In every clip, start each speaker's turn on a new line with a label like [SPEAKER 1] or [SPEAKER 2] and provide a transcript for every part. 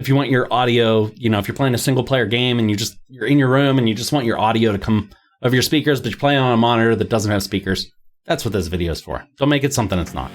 [SPEAKER 1] if you want your audio, you know, if you're playing a single player game and you're in your room and you just want your audio to come over your speakers, but you're playing on a monitor that doesn't have speakers, that's what this video is for. Don't make it something it's not.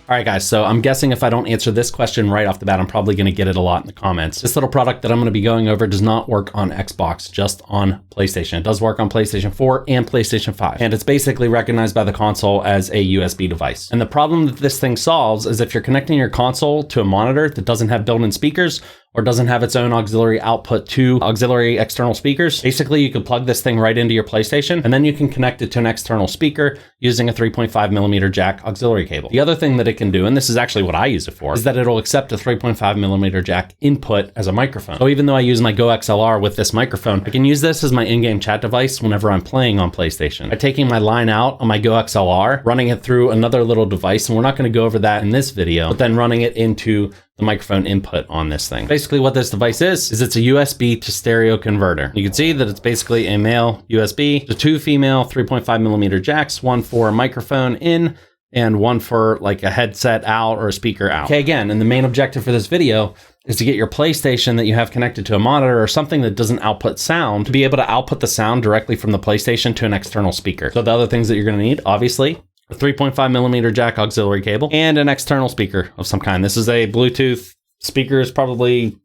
[SPEAKER 1] All right, guys, so I'm guessing if I don't answer this question right off the bat, I'm probably going to get it a lot in the comments. This little product that I'm going to be going over does not work on Xbox, just on PlayStation. It does work on PlayStation 4 and PlayStation 5, and it's basically recognized by the console as a USB device. And the problem that this thing solves is if you're connecting your console to a monitor that doesn't have built-in speakers or doesn't have its own auxiliary output to auxiliary external speakers, basically you can plug this thing right into your PlayStation, and then you can connect it to an external speaker using a 3.5mm jack auxiliary cable. The other thing that it can do, and this is actually what I use it for, is that it'll accept a 3.5mm jack input as a microphone. So even though I use my Go XLR with this microphone, I can use this as my in-game chat device whenever I'm playing on PlayStation. By taking my line out on my Go XLR, running it through another little device, and we're not going to go over that in this video, but then running it into the microphone input on this thing. Basically what this device is it's a USB to stereo converter. You can see that it's basically a male USB to two female 3.5mm jacks, one for a microphone in and one for like a headset out or a speaker out. Okay, again, and the main objective for this video is to get your PlayStation that you have connected to a monitor or something that doesn't output sound to be able to output the sound directly from the PlayStation to an external speaker. So the other things that you're going to need, obviously, a 3.5mm jack auxiliary cable, and an external speaker of some kind. This is a Bluetooth speaker, is probably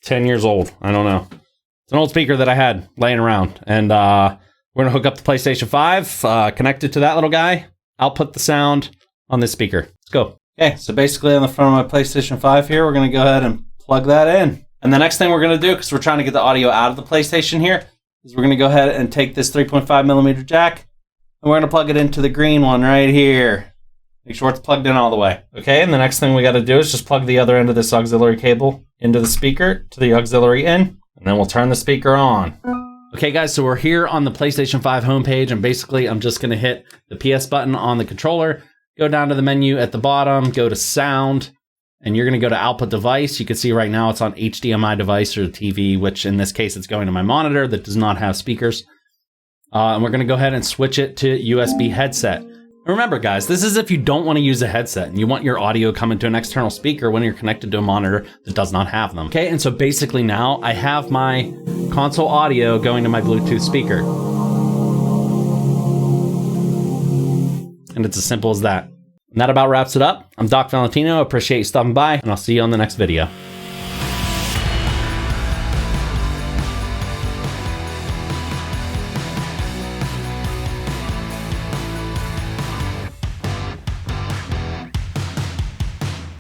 [SPEAKER 1] 10 years old. I don't know. It's an old speaker that I had laying around. And we're going to hook up the PlayStation 5, connect it to that little guy, output the sound on this speaker. Let's go. Okay, so basically on the front of my PlayStation 5 here, we're going to go ahead and plug that in. And the next thing we're going to do, because we're trying to get the audio out of the PlayStation here, is we're going to go ahead and take this 3.5mm jack, and we're going to plug it into the green one right here. Make sure it's plugged in all the way. Okay, and the next thing we got to do is just plug the other end of this auxiliary cable into the speaker to the auxiliary in, and then we'll turn the speaker on. Okay, guys, so we're here on the PlayStation 5 homepage, and basically I'm just going to hit the PS button on the controller, go down to the menu at the bottom, go to sound, and you're going to go to output device. You can see right now it's on HDMI device or TV, which in this case it's going to my monitor that does not have speakers. And we're going to go ahead and switch it to USB headset. Remember, guys, this is if you don't want to use a headset and you want your audio coming to an external speaker when you're connected to a monitor that does not have them. Okay, and so basically now I have my console audio going to my Bluetooth speaker. And it's as simple as that. And that about wraps it up. I'm DocValentino. Appreciate you stopping by, and I'll see you on the next video.